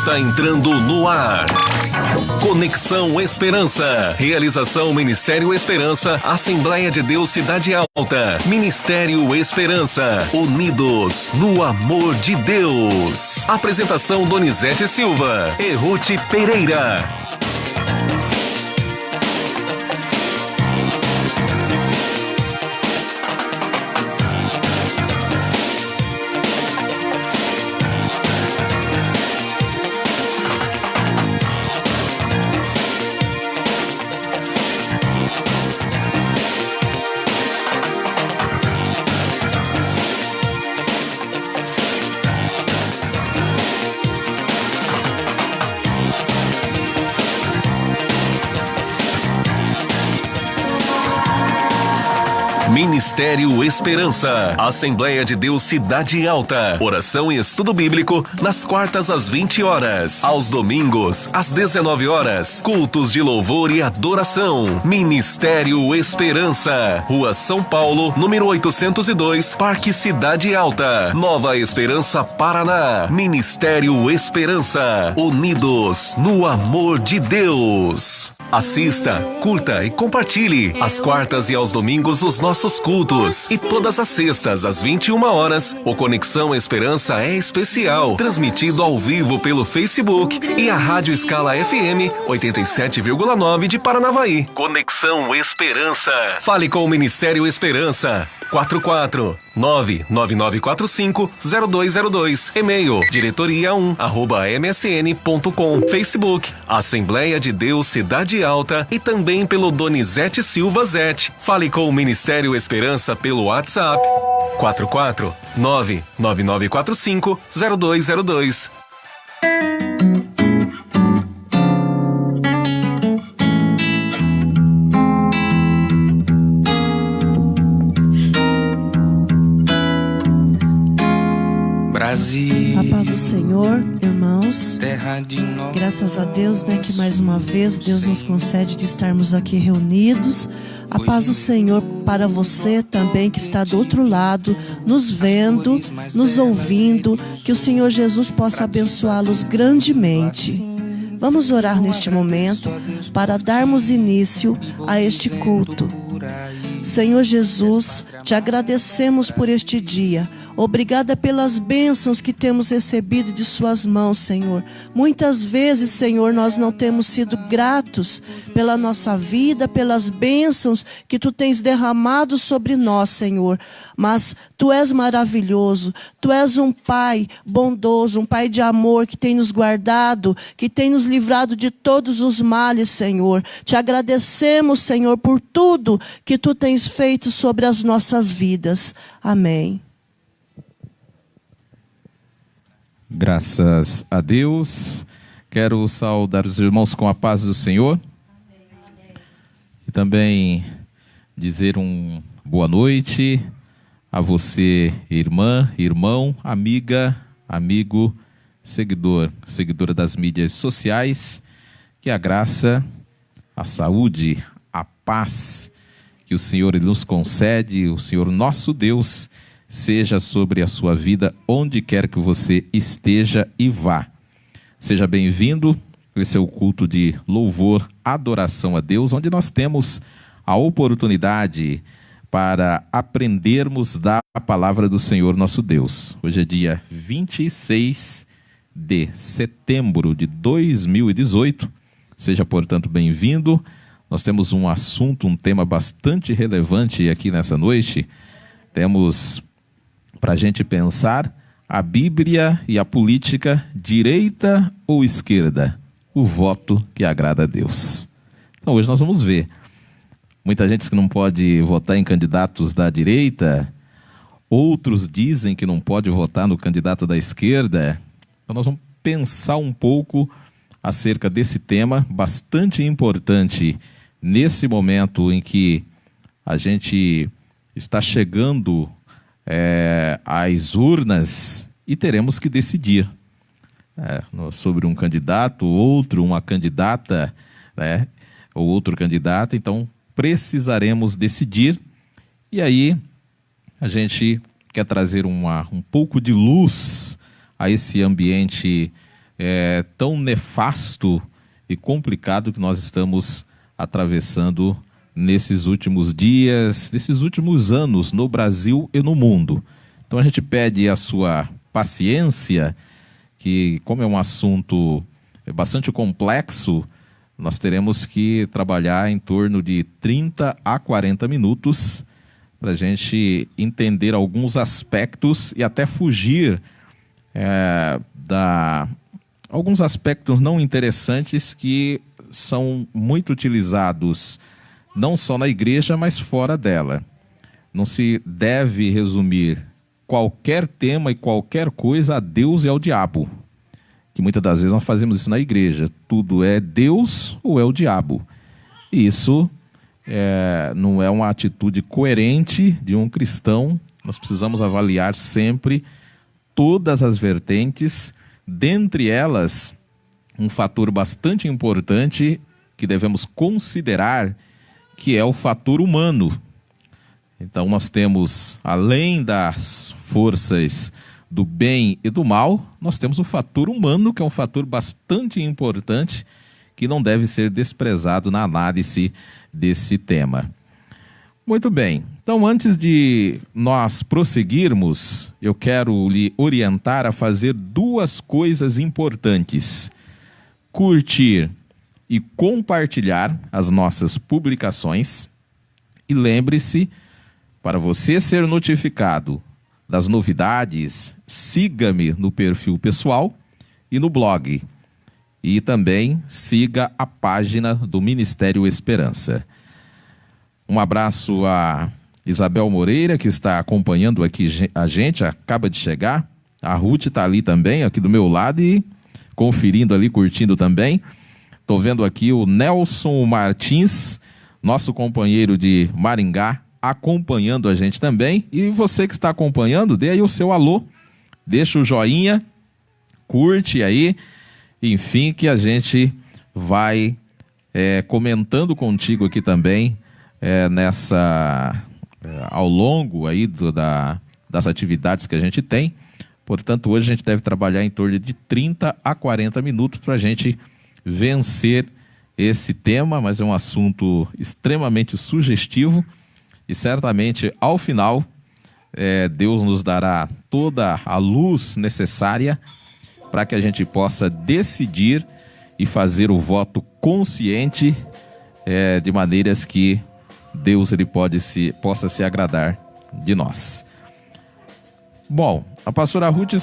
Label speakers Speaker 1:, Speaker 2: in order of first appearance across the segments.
Speaker 1: está entrando no ar. Conexão Esperança. Realização Ministério Esperança, Assembleia de Deus Cidade Alta. Ministério Esperança, unidos no amor de Deus. Apresentação Donizete Silva e Ruth Pereira. Ministério Esperança, Assembleia de Deus Cidade Alta. Oração e estudo bíblico nas quartas às 20 horas. Aos domingos, às 19 horas. Cultos de louvor e adoração. Ministério Esperança. Rua São Paulo, número 802, Parque Cidade Alta. Nova Esperança, Paraná. Ministério Esperança. Unidos no amor de Deus. Assista, curta e compartilhe. Às quartas e aos domingos os nossos cultos. E todas as sextas às 21 horas, o Conexão Esperança é especial, transmitido ao vivo pelo Facebook e a Rádio Escala FM 87,9 de Paranavaí. Conexão Esperança. Fale com o Ministério Esperança. 44999450202. E-mail diretoria1@msn.com. Facebook Assembleia de Deus Cidade Alta e também pelo Donizete Silva Zete. Fale com o Ministério Esperança pelo WhatsApp 44999450202.
Speaker 2: A paz do Senhor, irmãos. Graças a Deus, que mais uma vez Deus nos concede de estarmos aqui reunidos. A paz do Senhor para você também que está do outro lado, nos vendo, nos ouvindo. Que o Senhor Jesus possa abençoá-los grandemente. Vamos orar neste momento para darmos início a este culto. Senhor Jesus, te agradecemos por este dia. Obrigada pelas bênçãos que temos recebido de suas mãos, Senhor. Muitas vezes, Senhor, nós não temos sido gratos pela nossa vida, pelas bênçãos que tu tens derramado sobre nós, Senhor. Mas tu és maravilhoso, tu és um Pai bondoso, um Pai de amor que tem nos guardado, que tem nos livrado de todos os males, Senhor. Te agradecemos, Senhor, por tudo que tu tens feito sobre as nossas vidas. Amém.
Speaker 3: Graças a Deus. Quero saudar os irmãos com a paz do Senhor. E também dizer boa noite a você, irmã, irmão, amiga, amigo, seguidora das mídias sociais. Que a graça, a saúde, a paz que o Senhor nos concede, o Senhor nosso Deus, seja sobre a sua vida, onde quer que você esteja e vá. Seja bem-vindo. Esse é o culto de louvor, adoração a Deus, onde nós temos a oportunidade para aprendermos da palavra do Senhor nosso Deus. Hoje é dia 26 de setembro de 2018. Seja, portanto, bem-vindo. Nós temos um assunto, um tema bastante relevante aqui nessa noite. Temos para a gente pensar a Bíblia e a política, direita ou esquerda, o voto que agrada a Deus. Então hoje nós vamos ver. Muita gente diz que não pode votar em candidatos da direita, outros dizem que não pode votar no candidato da esquerda. Então nós vamos pensar um pouco acerca desse tema bastante importante nesse momento em que a gente está chegando às urnas e teremos que decidir sobre um candidato, outro, uma candidata, ou outro candidato. Então precisaremos decidir, e aí a gente quer trazer um pouco de luz a esse ambiente tão nefasto e complicado que nós estamos atravessando nesses últimos dias, nesses últimos anos no Brasil e no mundo. Então a gente pede a sua paciência, que como é um assunto bastante complexo, nós teremos que trabalhar em torno de 30 a 40 minutos para a gente entender alguns aspectos e até fugir alguns aspectos não interessantes que são muito utilizados não só na igreja, mas fora dela. Não se deve resumir qualquer tema e qualquer coisa a Deus e ao diabo, que muitas das vezes nós fazemos isso na igreja. Tudo é Deus ou é o diabo. E isso não é uma atitude coerente de um cristão. Nós precisamos avaliar sempre todas as vertentes, dentre elas um fator bastante importante que devemos considerar, que é o fator humano. Então nós temos, além das forças do bem e do mal, nós temos o fator humano, que é um fator bastante importante, que não deve ser desprezado na análise desse tema. Muito bem, então antes de nós prosseguirmos, eu quero lhe orientar a fazer duas coisas importantes: curtir e compartilhar as nossas publicações, e lembre-se, para você ser notificado das novidades, siga-me no perfil pessoal e no blog. E também siga a página do Ministério Esperança. Um abraço a Isabel Moreira, que está acompanhando aqui a gente, acaba de chegar. A Ruth está ali também, aqui do meu lado, e conferindo ali, curtindo também. Estou vendo aqui o Nelson Martins, nosso companheiro de Maringá, acompanhando a gente também. E você que está acompanhando, dê aí o seu alô, deixa o joinha, curte aí, enfim, que a gente vai comentando contigo aqui também ao longo aí das atividades que a gente tem. Portanto, hoje a gente deve trabalhar em torno de 30 a 40 minutos para a gente vencer esse tema, mas é um assunto extremamente sugestivo. E certamente, ao final, Deus nos dará toda a luz necessária para que a gente possa decidir e fazer o voto consciente, de maneiras que Deus possa se agradar de nós. Bom, a pastora Ruth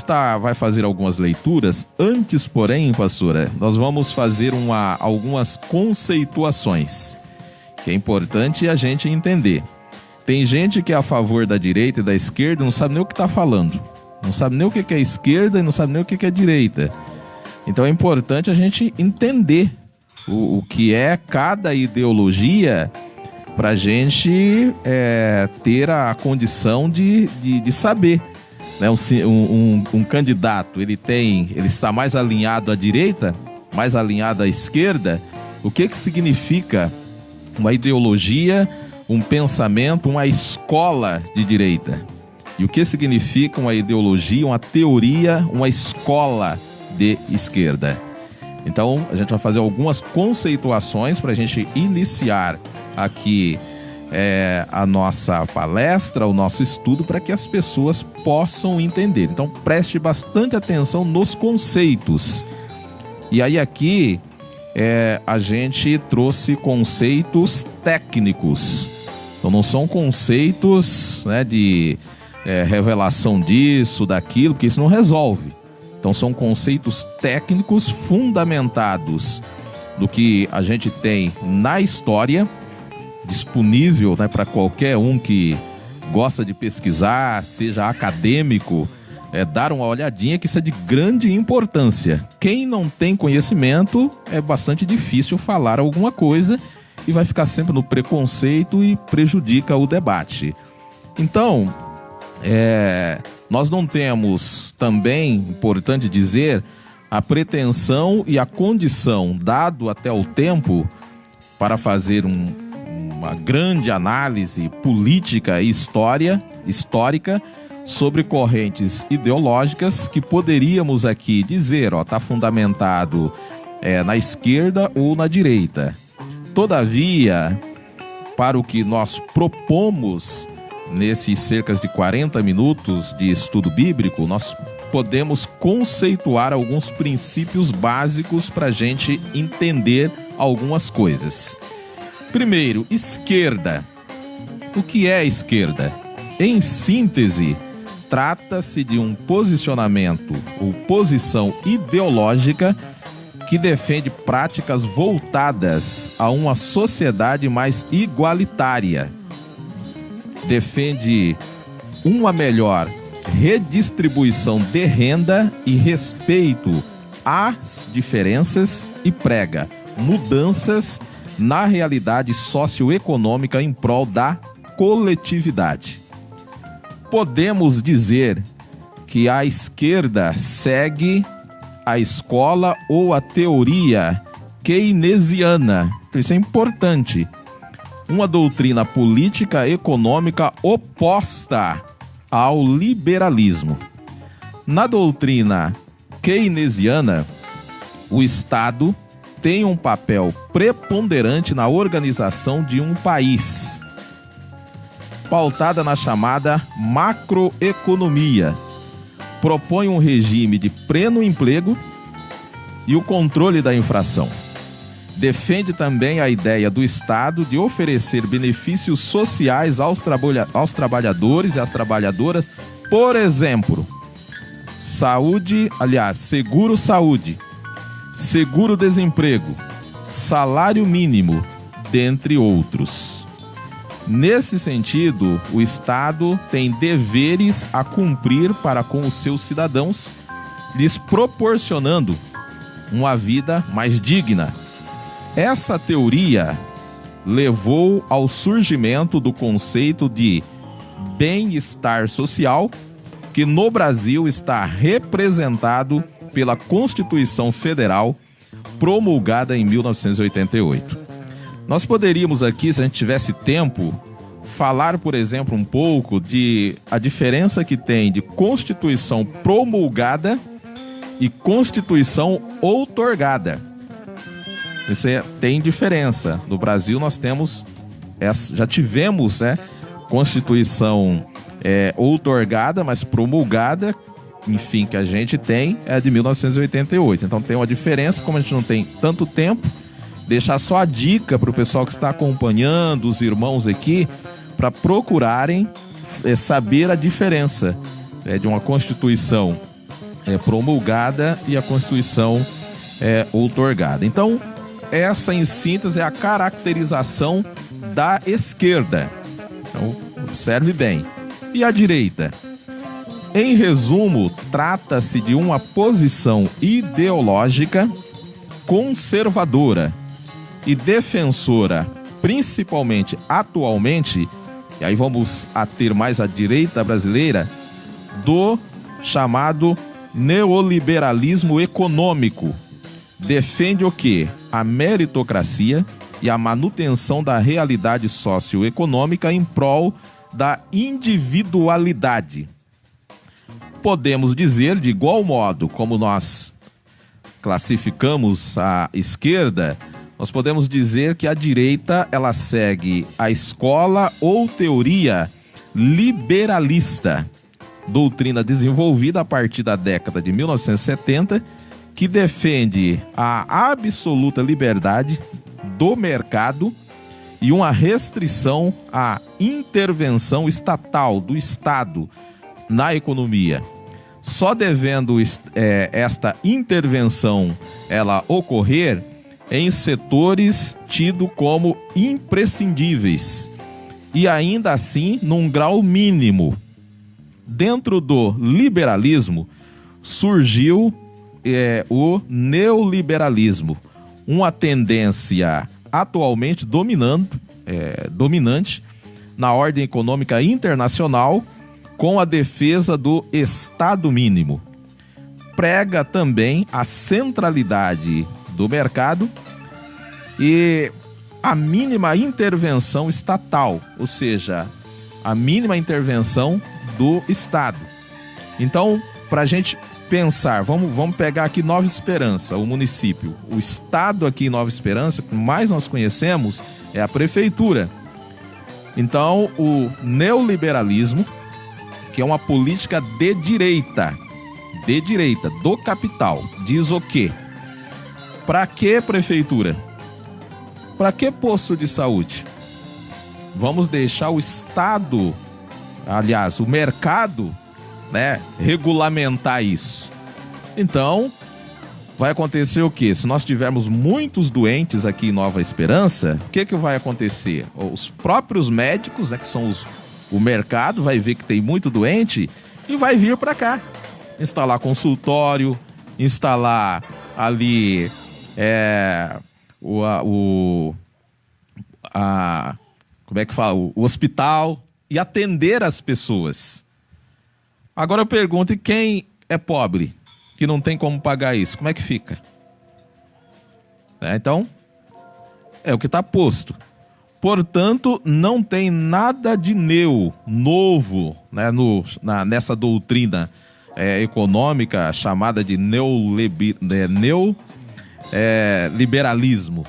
Speaker 3: vai fazer algumas leituras. Antes, porém, pastora, nós vamos fazer algumas conceituações, que é importante a gente entender. Tem gente que é a favor da direita e da esquerda e não sabe nem o que está falando. Não sabe nem o que é esquerda e não sabe nem o que é direita. Então é importante a gente entender o que é cada ideologia para a gente ter a condição de saber. Né? Um candidato, ele está mais alinhado à direita, mais alinhado à esquerda. O que significa uma ideologia, um pensamento, uma escola de direita? E o que significa uma ideologia, uma teoria, uma escola de esquerda? Então, a gente vai fazer algumas conceituações para a gente iniciar aqui a nossa palestra, o nosso estudo, para que as pessoas possam entender. Então, preste bastante atenção nos conceitos. E aí aqui a gente trouxe conceitos técnicos. Então, não são conceitos, né, de revelação disso, daquilo, porque isso não resolve. Então são conceitos técnicos fundamentados do que a gente tem na história, disponível, né, para qualquer um que gosta de pesquisar, seja acadêmico, dar uma olhadinha, que isso é de grande importância. Quem não tem conhecimento, é bastante difícil falar alguma coisa e vai ficar sempre no preconceito e prejudica o debate. Então, nós não temos, também, importante dizer, a pretensão e a condição, dado até o tempo, para fazer uma grande análise política e histórica, sobre correntes ideológicas que poderíamos aqui dizer, está fundamentado na esquerda ou na direita. Todavia, para o que nós propomos nesses cerca de 40 minutos de estudo bíblico, nós podemos conceituar alguns princípios básicos para a gente entender algumas coisas. Primeiro, esquerda. O que é esquerda? Em síntese, trata-se de um posicionamento ou posição ideológica que defende práticas voltadas a uma sociedade mais igualitária. Defende uma melhor redistribuição de renda e respeito às diferenças e prega mudanças na realidade socioeconômica em prol da coletividade. Podemos dizer que a esquerda segue a escola ou a teoria keynesiana. Isso é importante. Uma doutrina política econômica oposta ao liberalismo. Na doutrina keynesiana, o Estado tem um papel preponderante na organização de um país, pautada na chamada macroeconomia. Propõe um regime de pleno emprego e o controle da inflação. Defende também a ideia do Estado de oferecer benefícios sociais aos trabalhadores e às trabalhadoras, por exemplo, seguro-saúde, seguro-desemprego, salário mínimo, dentre outros. Nesse sentido, o Estado tem deveres a cumprir para com os seus cidadãos, lhes proporcionando uma vida mais digna. Essa teoria levou ao surgimento do conceito de bem-estar social, que no Brasil está representado pela Constituição Federal, promulgada em 1988. Nós poderíamos aqui, se a gente tivesse tempo, falar, por exemplo, um pouco de a diferença que tem de Constituição promulgada e Constituição outorgada. Isso tem diferença. No Brasil nós temos, já tivemos, Constituição outorgada, mas promulgada, enfim, que a gente tem é de 1988. Então tem uma diferença, como a gente não tem tanto tempo, deixar só a dica para o pessoal que está acompanhando, os irmãos aqui, para procurarem saber a diferença de uma Constituição promulgada e a Constituição outorgada. Então, essa, em síntese, é a caracterização da esquerda. Então, observe bem. E a direita? Em resumo, trata-se de uma posição ideológica conservadora e defensora, principalmente atualmente, e aí vamos ter mais a direita brasileira, do chamado neoliberalismo econômico. Defende o quê? A meritocracia e a manutenção da realidade socioeconômica em prol da individualidade. Podemos dizer, de igual modo como nós classificamos a esquerda, nós podemos dizer que a direita ela segue a escola ou teoria liberalista, doutrina desenvolvida a partir da década de 1970, que defende a absoluta liberdade do mercado e uma restrição à intervenção estatal do Estado na economia. Só devendo esta intervenção ela ocorrer em setores tidos como imprescindíveis e ainda assim num grau mínimo. Dentro do liberalismo surgiu o neoliberalismo, uma tendência atualmente dominante na ordem econômica internacional, com a defesa do Estado mínimo. Prega também a centralidade do mercado e a mínima intervenção estatal, ou seja, a mínima intervenção do Estado. Então, para a gente pensar, vamos pegar aqui Nova Esperança, o município. O Estado aqui em Nova Esperança, que mais nós conhecemos, é a prefeitura. Então, o neoliberalismo, que é uma política de direita, do capital, diz o quê? Para que prefeitura? Para que posto de saúde? Vamos deixar o Estado, aliás, o mercado, né, regulamentar isso. Então, vai acontecer o quê? Se nós tivermos muitos doentes aqui em Nova Esperança, o que vai acontecer? Os próprios médicos, né, que são o mercado, vai ver que tem muito doente e vai vir para cá. Instalar consultório, instalar ali como é que fala? O hospital e atender as pessoas. Agora eu pergunto, e quem é pobre, que não tem como pagar isso, como é que fica? Então, é o que está posto. Portanto, não tem nada de novo, né, nessa doutrina econômica chamada de neoliberalismo.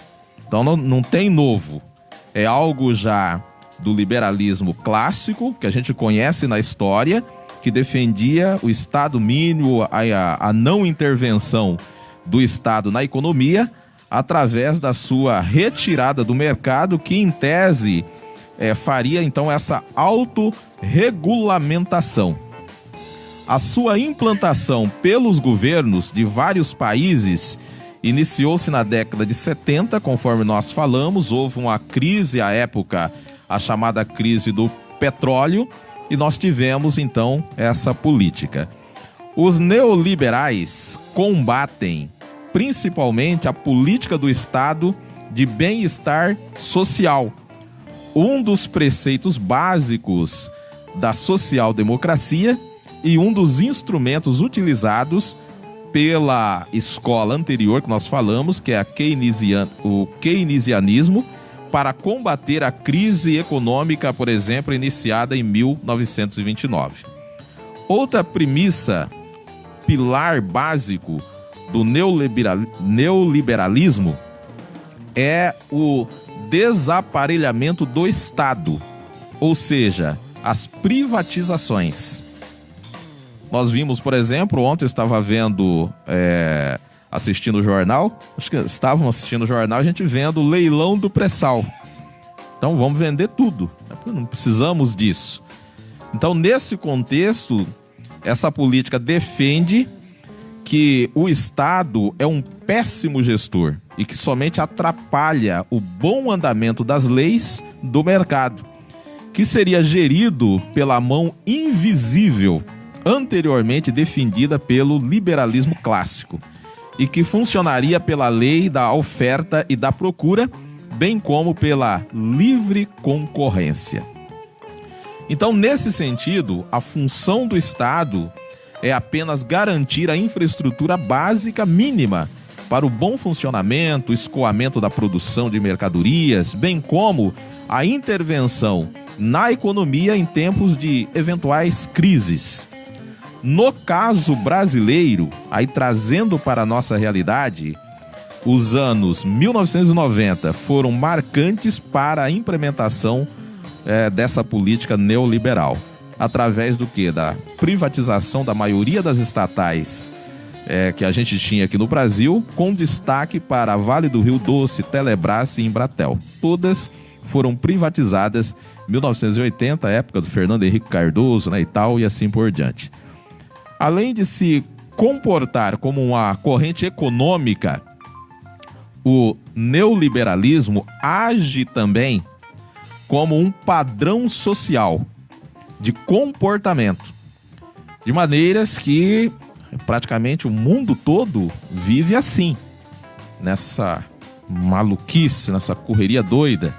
Speaker 3: Então não tem novo. É algo já do liberalismo clássico, que a gente conhece na história, que defendia o Estado mínimo, a não intervenção do Estado na economia, através da sua retirada do mercado, que em tese faria então essa autorregulamentação. A sua implantação pelos governos de vários países iniciou-se na década de 70, conforme nós falamos. Houve uma crise à época, a chamada crise do petróleo, e nós tivemos então essa política. Os neoliberais combatem principalmente a política do Estado de bem-estar social. Um dos preceitos básicos da social-democracia e um dos instrumentos utilizados pela escola anterior que nós falamos, que é o keynesianismo, para combater a crise econômica, por exemplo, iniciada em 1929. Outra premissa, pilar básico do neoliberalismo é o desaparelhamento do Estado, ou seja, as privatizações. Nós vimos, por exemplo, ontem eu estava vendo, assistindo o jornal, acho que estávamos assistindo o jornal, a gente vendo o leilão do pré-sal. Então vamos vender tudo, não precisamos disso. Então, nesse contexto, essa política defende que o Estado é um péssimo gestor e que somente atrapalha o bom andamento das leis do mercado, que seria gerido pela mão invisível anteriormente defendida pelo liberalismo clássico e que funcionaria pela lei da oferta e da procura, bem como pela livre concorrência. Então, nesse sentido, a função do Estado é apenas garantir a infraestrutura básica mínima para o bom funcionamento, escoamento da produção de mercadorias, bem como a intervenção na economia em tempos de eventuais crises. No caso brasileiro, aí trazendo para a nossa realidade, os anos 1990 foram marcantes para a implementação dessa política neoliberal. Através do quê? Da privatização da maioria das estatais que a gente tinha aqui no Brasil, com destaque para Vale do Rio Doce, Telebrás e Embratel. Todas foram privatizadas em 1980, época do Fernando Henrique Cardoso, né, e tal, e assim por diante. Além de se comportar como uma corrente econômica, o neoliberalismo age também como um padrão social de comportamento, de maneiras que praticamente o mundo todo vive assim, nessa maluquice, nessa correria doida.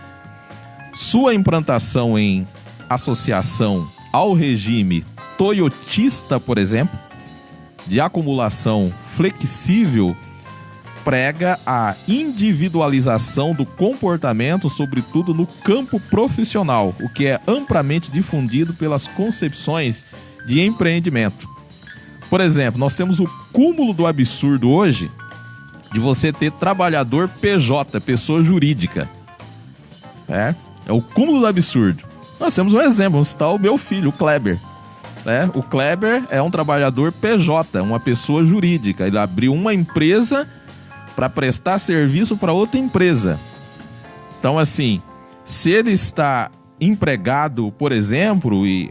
Speaker 3: Sua implantação em associação ao regime toyotista, por exemplo, de acumulação flexível prega a individualização do comportamento, sobretudo no campo profissional, o que é amplamente difundido pelas concepções de empreendimento. Por exemplo, nós temos o cúmulo do absurdo hoje de você ter trabalhador PJ, pessoa jurídica. É o cúmulo do absurdo. Nós temos um exemplo, vamos citar o meu filho, o Kleber. O Kleber é um trabalhador PJ, uma pessoa jurídica. Ele abriu uma empresa para prestar serviço para outra empresa. Então, assim, se ele está empregado, por exemplo, e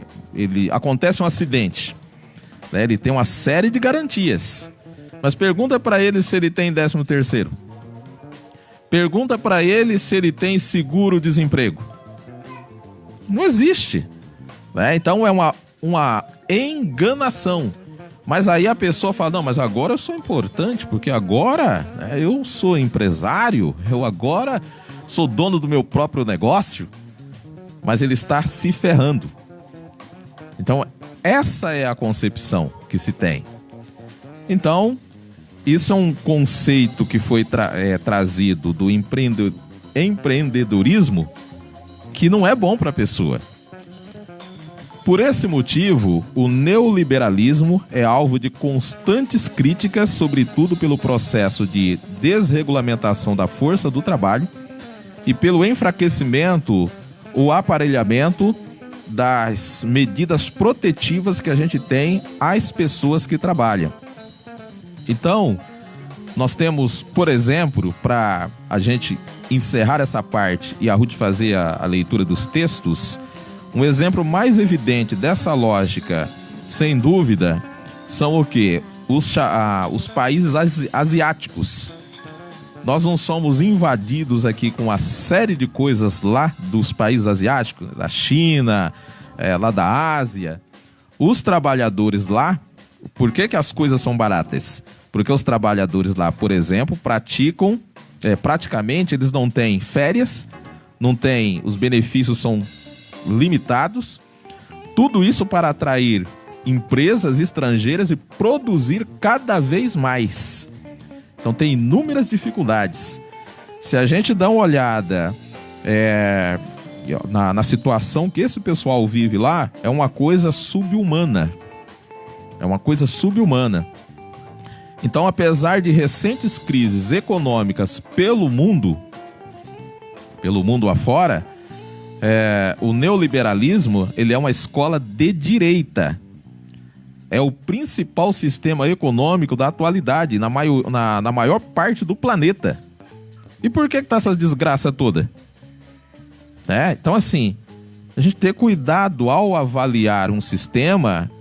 Speaker 3: acontece um acidente, né, ele tem uma série de garantias. Mas pergunta para ele se ele tem 13º. Pergunta para ele se ele tem seguro-desemprego. Não existe. Né? Então é uma enganação. Mas aí a pessoa fala, não, mas agora eu sou importante, porque agora eu sou empresário, eu agora sou dono do meu próprio negócio. Mas ele está se ferrando. Então essa é a concepção que se tem. Então, isso é um conceito que foi trazido do empreendedorismo que não é bom para a pessoa. Por esse motivo, o neoliberalismo é alvo de constantes críticas, sobretudo pelo processo de desregulamentação da força do trabalho e pelo enfraquecimento ou aparelhamento das medidas protetivas que a gente tem às pessoas que trabalham. Então, nós temos, por exemplo, para a gente encerrar essa parte e a Ruth fazer a leitura dos textos, um exemplo mais evidente dessa lógica, sem dúvida, são o quê? Os países asiáticos. Nós não somos invadidos aqui com uma série de coisas lá dos países asiáticos, da China, lá da Ásia. Os trabalhadores lá, por que as coisas são baratas? Porque os trabalhadores lá, por exemplo, praticamente eles não têm férias, os benefícios são limitados. Tudo isso para atrair empresas estrangeiras e produzir cada vez mais. Então tem inúmeras dificuldades. Se a gente dá uma olhada na situação que esse pessoal vive lá, é uma coisa subhumana. Então, apesar de recentes crises econômicas pelo mundo afora, o neoliberalismo ele é uma escola de direita. É o principal sistema econômico da atualidade, na maior parte do planeta. E por que está essa desgraça toda? Então, assim, a gente tem cuidado ao avaliar um sistema,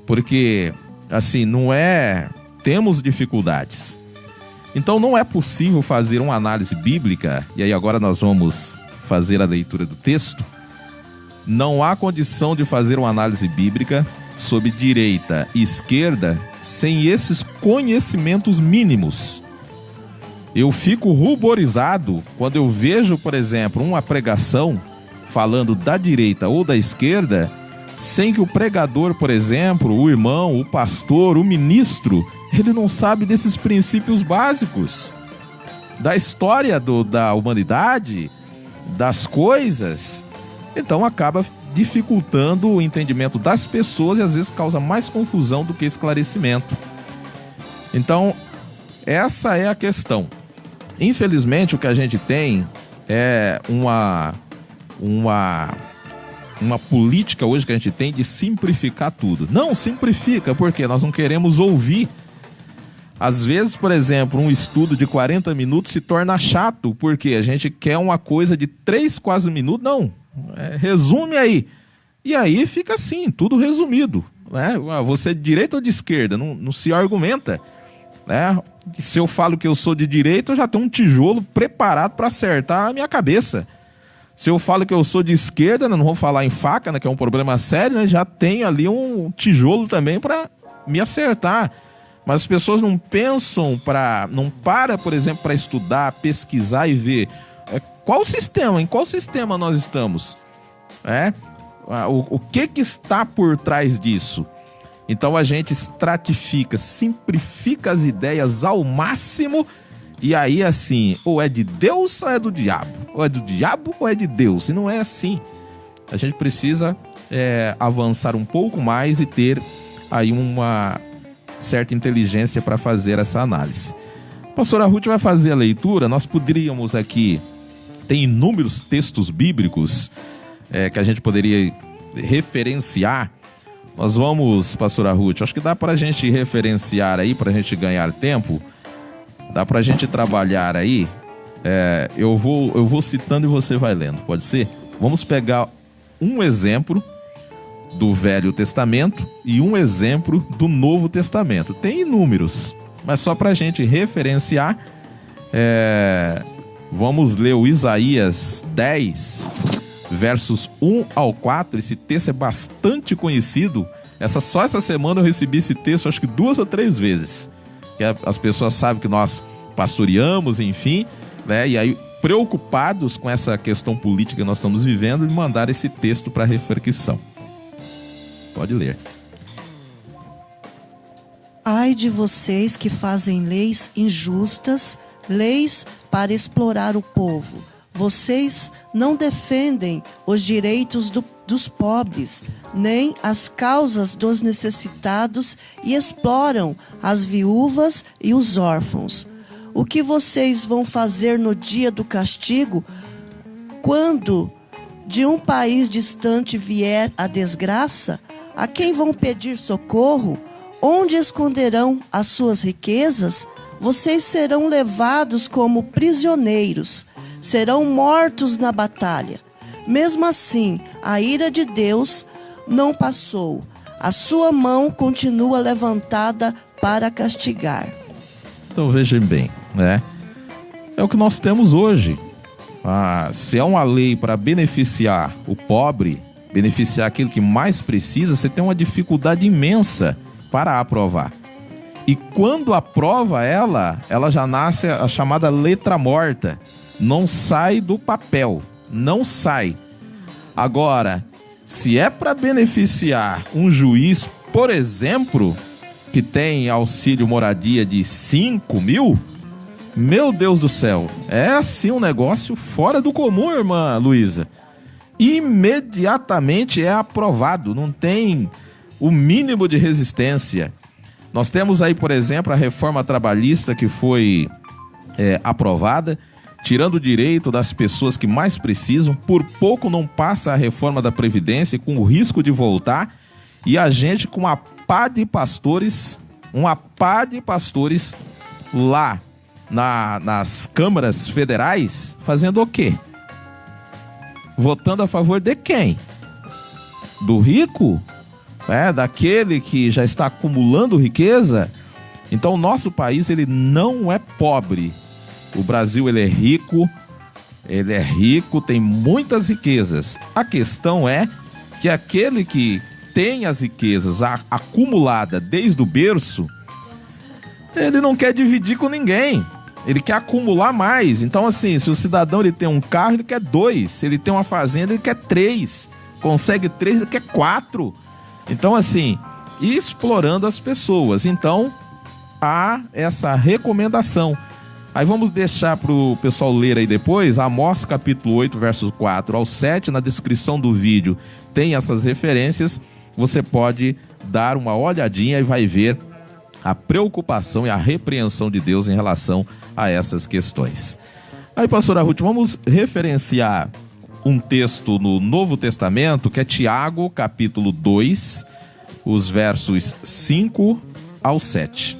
Speaker 3: porque, assim, temos dificuldades. Então não é possível fazer uma análise bíblica, e aí agora nós vamos fazer a leitura do texto. Não há condição de fazer uma análise bíblica sobre direita e esquerda sem esses conhecimentos mínimos. Eu fico ruborizado quando eu vejo, por exemplo, uma pregação falando da direita ou da esquerda, sem que o pregador, por exemplo, o irmão, o pastor, o ministro, ele não sabe desses princípios básicos da história da humanidade, das coisas. Então acaba dificultando o entendimento das pessoas e às vezes causa mais confusão do que esclarecimento. Então, essa é a questão. Infelizmente, o que a gente tem é uma política hoje que a gente tem de simplificar tudo. Não simplifica, porque nós não queremos ouvir. Às vezes, por exemplo, um estudo de 40 minutos se torna chato, porque a gente quer uma coisa de 3, quase minutos. Não, resume aí. E aí fica assim, tudo resumido. Né? Você é de direita ou de esquerda? Não se argumenta. Né? Se eu falo que eu sou de direita, eu já tenho um tijolo preparado para acertar a minha cabeça. Se eu falo que eu sou de esquerda, não vou falar em faca, né, que é um problema sério, né, já tem ali um tijolo também para me acertar. Mas as pessoas não pensam, não para, por exemplo, para estudar, pesquisar e ver em qual sistema nós estamos. O que está por trás disso? Então a gente estratifica, simplifica as ideias ao máximo E aí, assim, ou é de Deus ou é do diabo? Ou é do diabo ou é de Deus? E não é assim. A gente precisa avançar um pouco mais e ter aí uma certa inteligência para fazer essa análise. A pastora Ruth vai fazer a leitura. Nós poderíamos aqui, tem inúmeros textos bíblicos que a gente poderia referenciar. Nós vamos, pastora Ruth, acho que dá para a gente referenciar aí, para a gente ganhar tempo. Dá para a gente trabalhar aí. Eu vou citando e você vai lendo, pode ser? Vamos pegar um exemplo do Velho Testamento e um exemplo do Novo Testamento. Tem inúmeros, mas só para a gente referenciar, vamos ler o Isaías 10, versos 1 ao 4. Esse texto é bastante conhecido. Só essa semana eu recebi esse texto acho que 2 ou 3 vezes. Que as pessoas sabem que nós pastoreamos, enfim, né? E aí, preocupados com essa questão política que nós estamos vivendo, me mandaram esse texto para reflexão. Pode ler.
Speaker 2: Ai de vocês que fazem leis injustas, leis para explorar o povo. Vocês não defendem os direitos dos pobres, nem as causas dos necessitados e exploram as viúvas e os órfãos. O que vocês vão fazer no dia do castigo, quando de um país distante vier a desgraça? A quem vão pedir socorro? Onde esconderão as suas riquezas? Vocês serão levados como prisioneiros, serão mortos na batalha. Mesmo assim, a ira de Deus não passou. A sua mão continua levantada para castigar.
Speaker 3: Então vejam bem, né? É o que nós temos hoje. Se é uma lei para beneficiar o pobre, beneficiar aquele que mais precisa, você tem uma dificuldade imensa para aprovar. E quando aprova ela já nasce a chamada letra morta. Não sai do papel, não sai. Agora, se é para beneficiar um juiz, por exemplo, que tem auxílio moradia de 5 mil, meu Deus do céu, é assim um negócio fora do comum, irmã Luísa. Imediatamente é aprovado, não tem o mínimo de resistência. Nós temos aí, por exemplo, a reforma trabalhista que foi aprovada, tirando o direito das pessoas que mais precisam. Por pouco não passa a reforma da Previdência, com o risco de voltar, e a gente com uma pá de pastores lá nas câmaras federais, fazendo o quê? Votando a favor de quem? Do rico? Daquele que já está acumulando riqueza? Então o nosso país, ele não é pobre. O Brasil, ele é rico, tem muitas riquezas. A questão é que aquele que tem as riquezas acumuladas desde o berço, ele não quer dividir com ninguém, ele quer acumular mais. Então, assim, se o cidadão ele tem um carro, ele quer 2, se ele tem uma fazenda, ele quer 3, consegue 3, ele quer 4. Então, assim, explorando as pessoas. Então, há essa recomendação. Aí vamos deixar para o pessoal ler aí depois, Amós capítulo 8, versos 4 ao 7, na descrição do vídeo tem essas referências, você pode dar uma olhadinha e vai ver a preocupação e a repreensão de Deus em relação a essas questões. Aí, pastora Ruth, vamos referenciar um texto no Novo Testamento, que é Tiago capítulo 2, os versos 5 ao 7.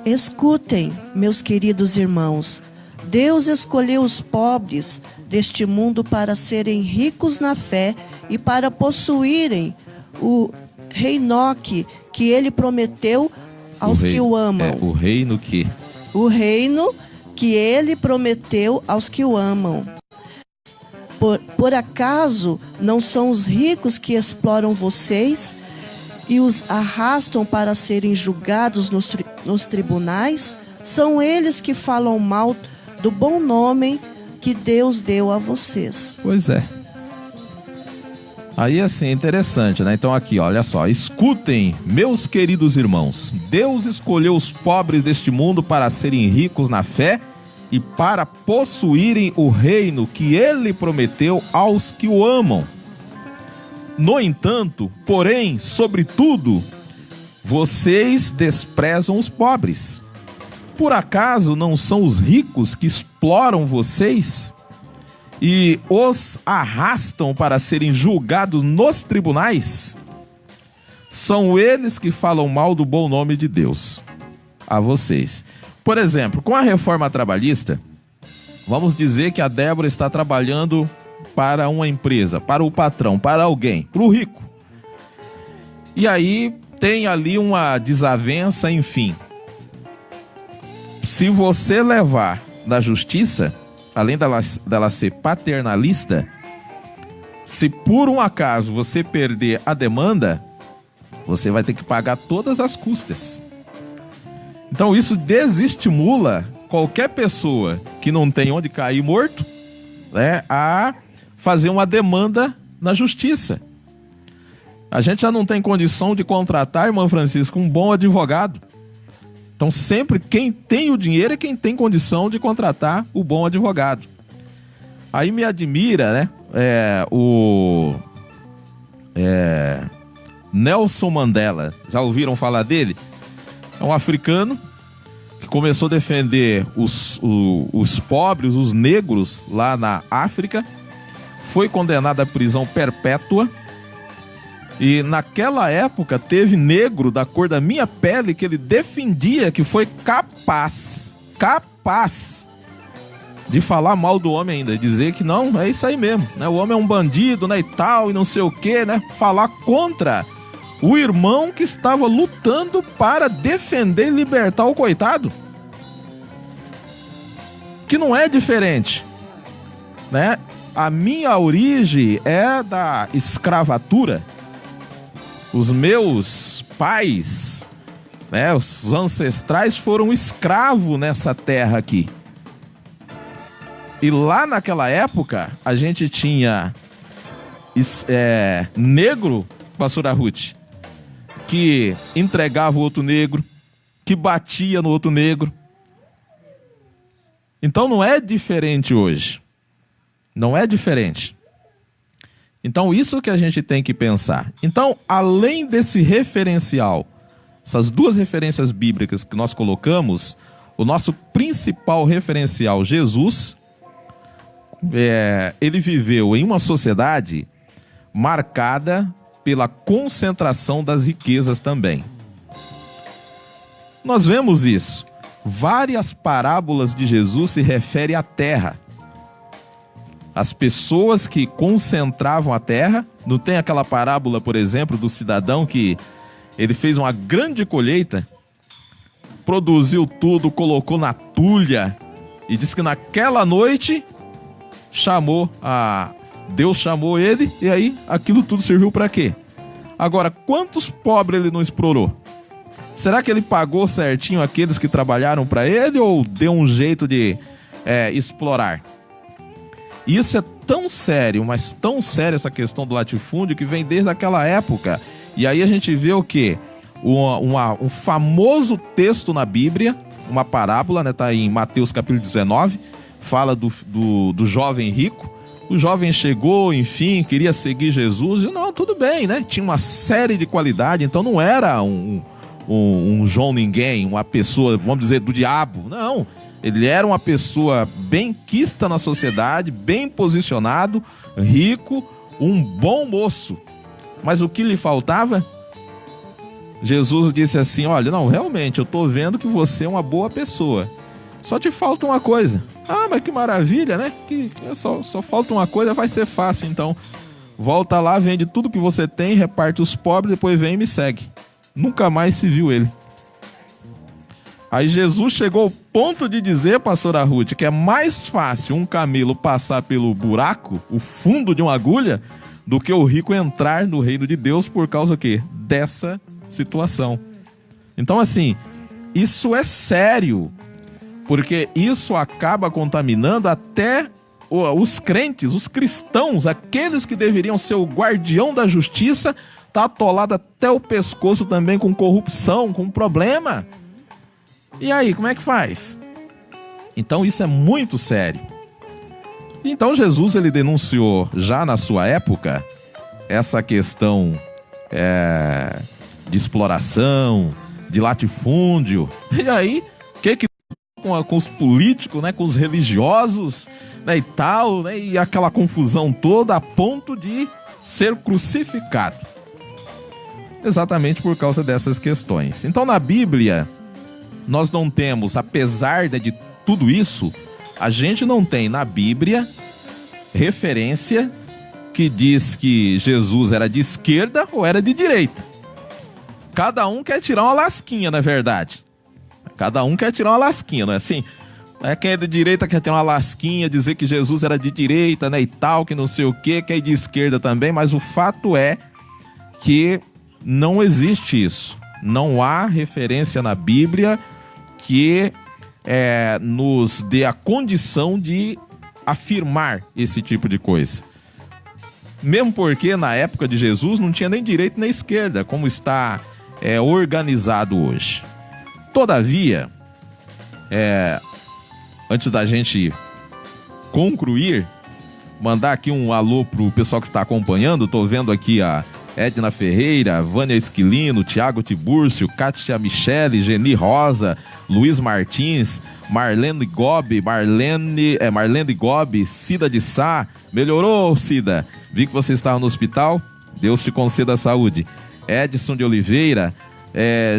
Speaker 2: Escutem, meus queridos irmãos, Deus escolheu os pobres deste mundo para serem ricos na fé e para possuírem o reino que ele prometeu aos que o amam.
Speaker 3: O reino que?
Speaker 2: O reino que ele prometeu aos que o amam. Por acaso não são os ricos que exploram vocês e os arrastam para serem julgados nos tribunais? São eles que falam mal do bom nome que Deus deu a vocês.
Speaker 3: Pois é. Aí assim, é interessante, né? Então aqui, olha só. Escutem, meus queridos irmãos. Deus escolheu os pobres deste mundo para serem ricos na fé e para possuírem o reino que Ele prometeu aos que o amam. No entanto, porém, sobretudo, vocês desprezam os pobres. Por acaso não são os ricos que exploram vocês e os arrastam para serem julgados nos tribunais? São eles que falam mal do bom nome de Deus a vocês. Por exemplo, com a reforma trabalhista, vamos dizer que a Débora está trabalhando para uma empresa, para o patrão, para alguém, para o rico. E aí tem ali uma desavença, enfim. Se você levar na justiça, além dela ser paternalista, se por um acaso você perder a demanda, você vai ter que pagar todas as custas. Então isso desestimula qualquer pessoa que não tem onde cair morto, né, a fazer uma demanda na justiça. A gente já não tem condição de contratar, irmã Francisca, um bom advogado. Então sempre quem tem o dinheiro é quem tem condição de contratar o bom advogado. Aí me admira, né, Nelson Mandela. Já ouviram falar dele? É um africano que começou a defender os pobres, os negros lá na África. Foi condenado à prisão perpétua. E naquela época teve negro da cor da minha pele que ele defendia que foi capaz de falar mal do homem ainda, dizer que não, é isso aí mesmo, né? O homem é um bandido, né, e tal, e não sei o que, né? Falar contra o irmão que estava lutando para defender e libertar o coitado. Que não é diferente, né? A minha origem é da escravatura. Os meus pais, né, os ancestrais foram escravos nessa terra aqui. E lá naquela época, a gente tinha negro, pastora Ruth, que entregava o outro negro, que batia no outro negro. Então não é diferente hoje. Não é diferente. Então isso que a gente tem que pensar. Então, além desse referencial, essas duas referências bíblicas que nós colocamos, o nosso principal referencial, Jesus, ele viveu em uma sociedade marcada pela concentração das riquezas também. Nós vemos isso. Várias parábolas de Jesus se referem à terra. As pessoas que concentravam a terra. Não tem aquela parábola, por exemplo, do cidadão que ele fez uma grande colheita, produziu tudo, colocou na tulha e disse que naquela noite Deus chamou ele, e aí aquilo tudo serviu para quê? Agora, quantos pobres ele não explorou? Será que ele pagou certinho aqueles que trabalharam para ele ou deu um jeito de explorar? Isso é tão sério, mas tão sério essa questão do latifúndio, que vem desde aquela época. E aí a gente vê o quê? Um famoso texto na Bíblia, uma parábola, né? Tá em Mateus capítulo 19, fala do jovem rico. O jovem chegou, enfim, queria seguir Jesus. E não, tudo bem, né? Tinha uma série de qualidades, então não era um João ninguém, uma pessoa, vamos dizer, do diabo. Não. Ele era uma pessoa bem quista na sociedade, bem posicionado, rico, um bom moço. Mas o que lhe faltava? Jesus disse assim: olha, não, realmente, eu estou vendo que você é uma boa pessoa. Só te falta uma coisa. Ah, mas que maravilha, né? Só falta uma coisa, vai ser fácil. Então, volta lá, vende tudo que você tem, reparte os pobres, depois vem e me segue. Nunca mais se viu ele. Aí Jesus chegou ao ponto de dizer, pastora Ruth, que é mais fácil um camelo passar pelo buraco, o fundo de uma agulha, do que o rico entrar no reino de Deus por causa quê? Dessa situação. Então, assim, isso é sério, porque isso acaba contaminando até os crentes, os cristãos, aqueles que deveriam ser o guardião da justiça, está atolado até o pescoço também com corrupção, com problema. E aí, como é que faz? Então isso é muito sério. Então Jesus, ele denunciou já na sua época essa questão de exploração, de latifúndio. E aí, com os políticos, né, com os religiosos, né, e tal, né, e aquela confusão toda a ponto de ser crucificado. Exatamente por causa dessas questões. Então na Bíblia, nós não temos, apesar de tudo isso, a gente não tem na Bíblia referência que diz que Jesus era de esquerda ou era de direita. Cada um quer tirar uma lasquinha, na verdade. Cada um quer tirar uma lasquinha, não é assim? Quem é de direita quer tirar uma lasquinha, dizer que Jesus era de direita, né, e tal, que não sei o quê, quem é de esquerda também, mas o fato é que não existe isso. Não há referência na Bíblia que nos dê a condição de afirmar esse tipo de coisa. Mesmo porque na época de Jesus não tinha nem direita nem esquerda, como está organizado hoje. Todavia, antes da gente concluir, mandar aqui um alô pro pessoal que está acompanhando. Estou vendo aqui a Edna Ferreira, Vânia Esquilino, Tiago Tibúrcio, Kátia Michele, Geni Rosa, Luiz Martins, Marlene Gobi, Cida de Sá. Melhorou, Cida? Vi que você estava no hospital. Deus te conceda saúde. Edson de Oliveira,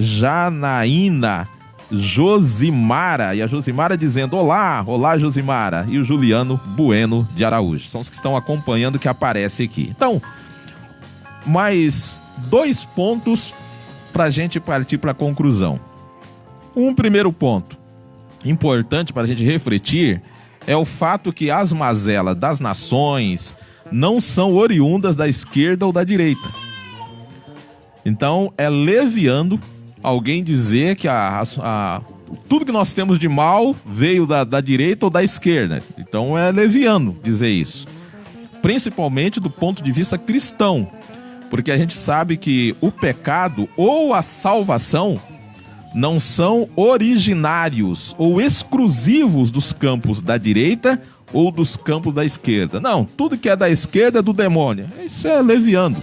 Speaker 3: Janaína, Josimara, e a Josimara dizendo olá Josimara, e o Juliano Bueno de Araújo, são os que estão acompanhando, que aparece aqui. Então, mais 2 pontos para a gente partir para a conclusão. Um primeiro ponto importante para a gente refletir é o fato que as mazelas das nações não são oriundas da esquerda ou da direita. Então é leviando alguém dizer que tudo que nós temos de mal veio da direita ou da esquerda. Então é leviano dizer isso, principalmente do ponto de vista cristão, porque a gente sabe que o pecado ou a salvação não são originários ou exclusivos dos campos da direita ou dos campos da esquerda. Não, tudo que é da esquerda é do demônio. Isso é leviando.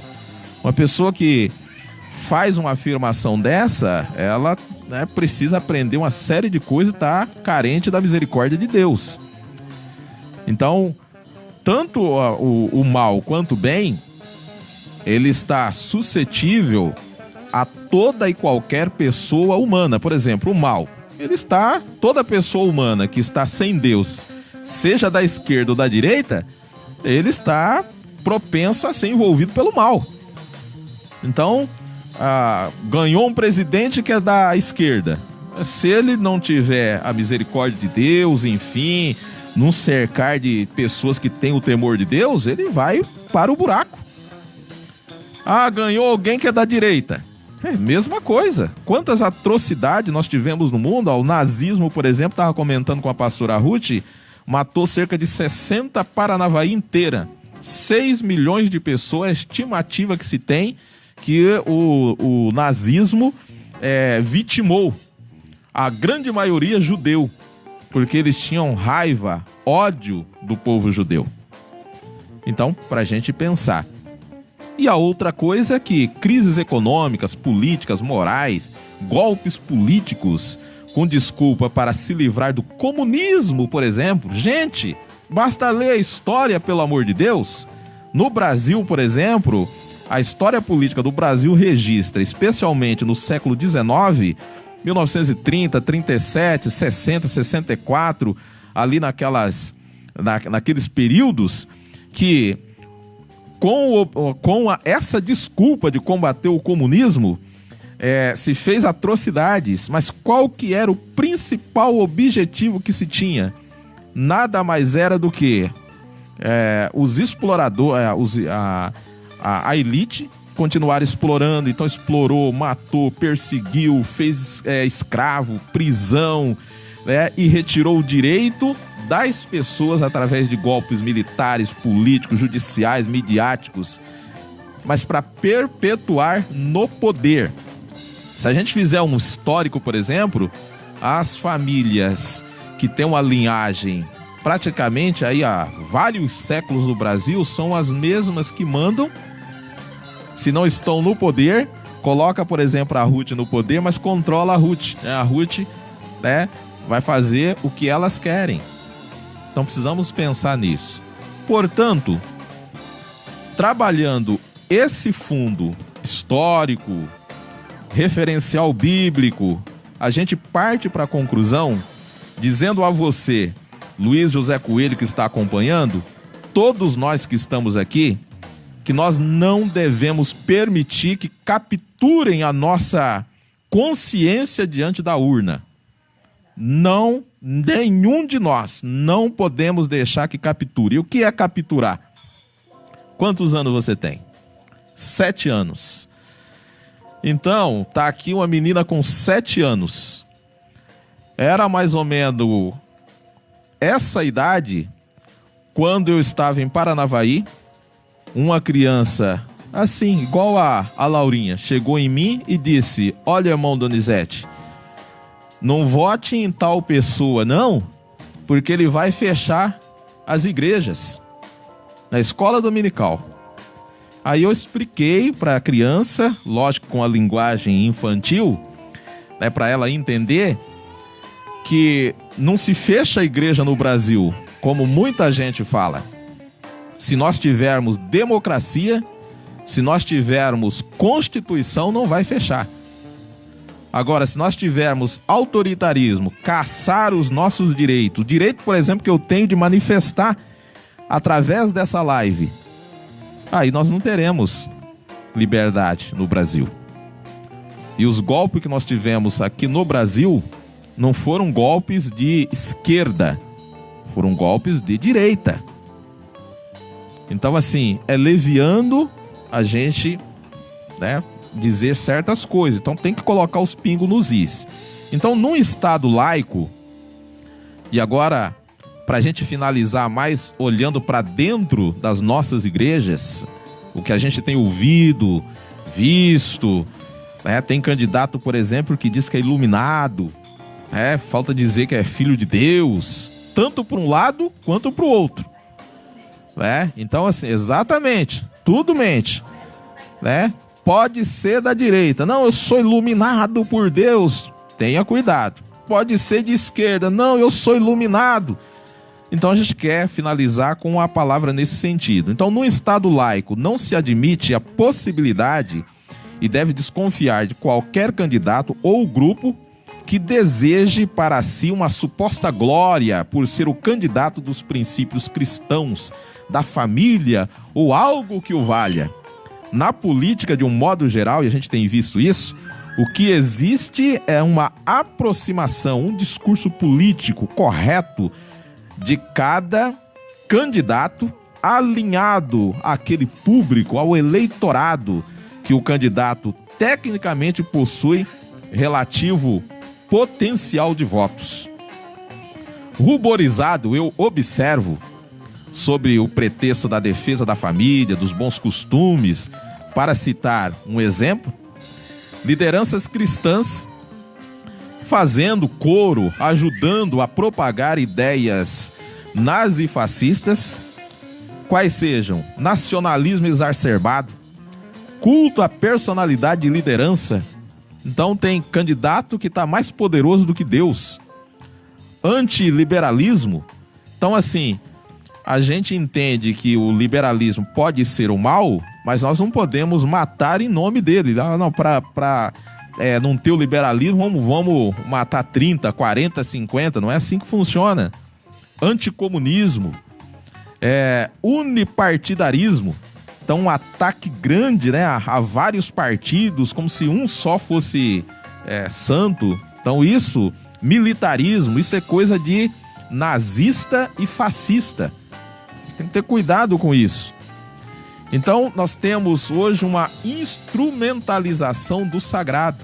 Speaker 3: Uma pessoa que faz uma afirmação dessa, ela precisa aprender uma série de coisas e está carente da misericórdia de Deus. Então, tanto o mal quanto o bem, ele está suscetível a toda e qualquer pessoa humana. Por exemplo, o mal, toda pessoa humana que está sem Deus, seja da esquerda ou da direita, ele está propenso a ser envolvido pelo mal. Então, ganhou um presidente que é da esquerda. Se ele não tiver a misericórdia de Deus, enfim, não cercar de pessoas que têm o temor de Deus, ele vai para o buraco. Ganhou alguém que é da direita. Mesma coisa. Quantas atrocidades nós tivemos no mundo. O nazismo, por exemplo, estava comentando com a pastora Ruth, matou cerca de 60 Paranavaí inteira. 6 milhões de pessoas, a estimativa que se tem que o nazismo vitimou. A grande maioria judeu, porque eles tinham raiva, ódio do povo judeu. Então, para a gente pensar. E a outra coisa é que crises econômicas, políticas, morais, golpes políticos com desculpa para se livrar do comunismo, por exemplo. Gente, basta ler a história, pelo amor de Deus. No Brasil, por exemplo, a história política do Brasil registra, especialmente no século XIX, 1930, 37, 60, 64, ali naqueles períodos que, com essa desculpa de combater o comunismo, se fez atrocidades. Mas qual que era o principal objetivo que se tinha? Nada mais era do que os exploradores, a elite continuar explorando. Então explorou, matou, perseguiu, fez escravo, prisão, né, e retirou o direito das pessoas através de golpes militares, políticos, judiciais, midiáticos, mas para perpetuar no poder. Se a gente fizer um histórico, por exemplo, as famílias que têm uma linhagem praticamente aí há vários séculos no Brasil são as mesmas que mandam, se não estão no poder. Coloca, por exemplo, a Ruth no poder, mas controla a Ruth. A Ruth, né, vai fazer o que elas querem. Então precisamos pensar nisso. Portanto, trabalhando esse fundo histórico, referencial bíblico, a gente parte para a conclusão dizendo a você, Luiz José Coelho, que está acompanhando, todos nós que estamos aqui, que nós não devemos permitir que capturem a nossa consciência diante da urna. Não, nenhum de nós não podemos deixar que capture. E o que é capturar? Quantos anos você tem? 7 anos. Então, tá aqui uma menina com 7 anos. Era mais ou menos essa idade quando eu estava em Paranavaí. Uma criança, assim, igual a Laurinha, chegou em mim e disse: olha, irmão Donizete, não vote em tal pessoa, não, porque ele vai fechar as igrejas na escola dominical. Aí eu expliquei para a criança, lógico, com a linguagem infantil, né, para ela entender que não se fecha a igreja no Brasil, como muita gente fala. Se nós tivermos democracia, se nós tivermos Constituição, não vai fechar. Agora, se nós tivermos autoritarismo, caçar os nossos direitos, o direito, por exemplo, que eu tenho de manifestar através dessa live, aí nós não teremos liberdade no Brasil. E os golpes que nós tivemos aqui no Brasil não foram golpes de esquerda, foram golpes de direita. Então, assim, é leviando a gente, né, dizer certas coisas. Então, tem que colocar os pingos nos is. Então, num Estado laico, e agora, para a gente finalizar mais olhando para dentro das nossas igrejas, o que a gente tem ouvido, visto, né, tem candidato, por exemplo, que diz que é iluminado, né, falta dizer que é filho de Deus, tanto para um lado quanto para o outro. Então, assim, exatamente, tudo mente, né? Pode ser da direita, não, eu sou iluminado por Deus, tenha cuidado. Pode ser de esquerda, não, eu sou iluminado. Então a gente quer finalizar com a palavra nesse sentido. Então, no Estado laico não se admite a possibilidade e deve desconfiar de qualquer candidato ou grupo que deseje para si uma suposta glória por ser o candidato dos princípios cristãos, da família ou algo que o valha. Na política, de um modo geral, e a gente tem visto isso, o que existe é uma aproximação, um discurso político correto de cada candidato alinhado àquele público, ao eleitorado que o candidato tecnicamente possui relativo potencial de votos. Ruborizado, eu observo, sobre o pretexto da defesa da família, dos bons costumes, para citar um exemplo, lideranças cristãs fazendo coro, ajudando a propagar ideias nazifascistas, quais sejam nacionalismo exacerbado, culto à personalidade e liderança. Então tem candidato que está mais poderoso do que Deus, antiliberalismo. Então, assim, a gente entende que o liberalismo pode ser o mal, mas nós não podemos matar em nome dele. Não, para não ter o liberalismo, vamos matar 30, 40, 50. Não é assim que funciona. Anticomunismo, unipartidarismo. Então, um ataque grande, né, a vários partidos, como se um só fosse santo. Então, isso, militarismo, isso é coisa de nazista e fascista. Tem que ter cuidado com isso. Então, nós temos hoje uma instrumentalização do sagrado.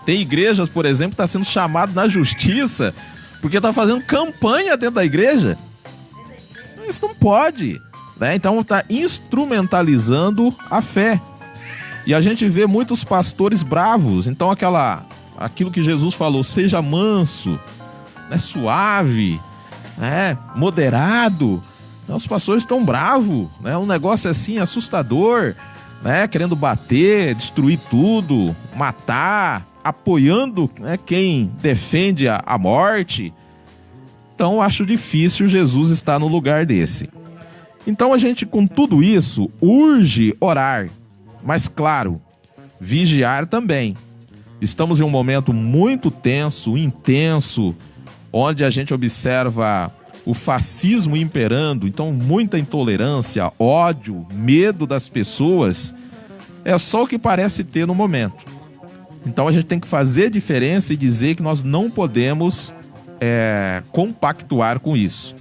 Speaker 3: Tem igrejas, por exemplo, que está sendo chamado na justiça porque está fazendo campanha dentro da igreja. Isso não pode, né? Então está instrumentalizando a fé. E a gente vê muitos pastores bravos. Então aquilo que Jesus falou, seja manso, né, suave, né, moderado. Então, os pastores estão bravos, né? Um negócio assim assustador, né? Querendo bater, destruir tudo, matar, apoiando, né, quem defende a morte. Então acho difícil Jesus estar no lugar desse. Então a gente, com tudo isso, urge orar, mas claro, vigiar também. Estamos em um momento muito tenso, intenso, onde a gente observa o fascismo imperando, então muita intolerância, ódio, medo das pessoas, é só o que parece ter no momento. Então a gente tem que fazer diferença e dizer que nós não podemos compactuar com isso.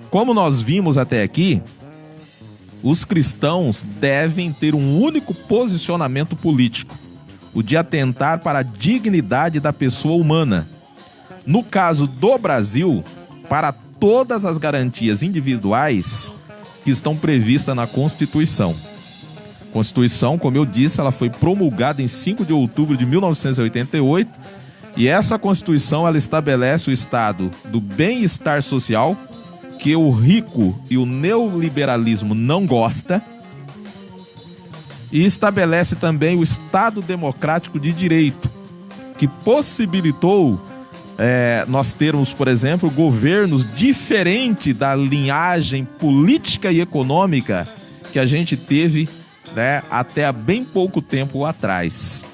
Speaker 3: Como nós vimos até aqui, os cristãos devem ter um único posicionamento político, o de atentar para a dignidade da pessoa humana. No caso do Brasil, para todas as garantias individuais que estão previstas na Constituição. A Constituição, como eu disse, ela foi promulgada em 5 de outubro de 1988 e essa Constituição ela estabelece o estado do bem-estar social, que o rico e o neoliberalismo não gostam, e estabelece também o Estado Democrático de Direito, que possibilitou nós termos, por exemplo, governos diferentes da linhagem política e econômica que a gente teve, né, até há bem pouco tempo atrás.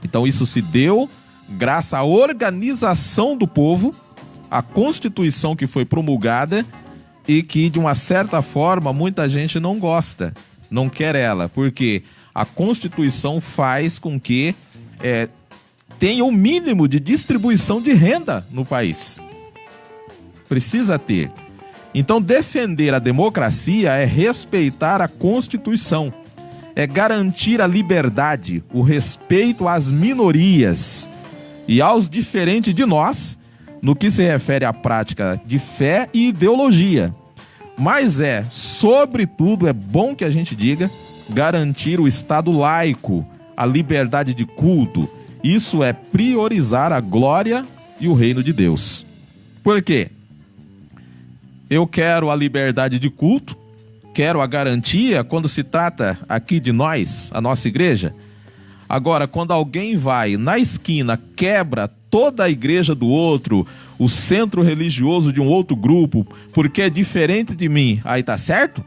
Speaker 3: Então isso se deu graças à organização do povo, à Constituição que foi promulgada e que, de uma certa forma, muita gente não gosta, não quer ela, porque a Constituição faz com que tenha o mínimo de distribuição de renda no país. Precisa ter. Então, defender a democracia é respeitar a Constituição, é garantir a liberdade, o respeito às minorias e aos diferentes de nós, no que se refere à prática de fé e ideologia. Mas sobretudo, é bom que a gente diga, garantir o Estado laico, a liberdade de culto. Isso é priorizar a glória e o reino de Deus. Por quê? Eu quero a liberdade de culto, quero a garantia quando se trata aqui de nós, a nossa igreja. Agora, quando alguém vai na esquina, quebra toda a igreja do outro, o centro religioso de um outro grupo, porque é diferente de mim, aí tá certo?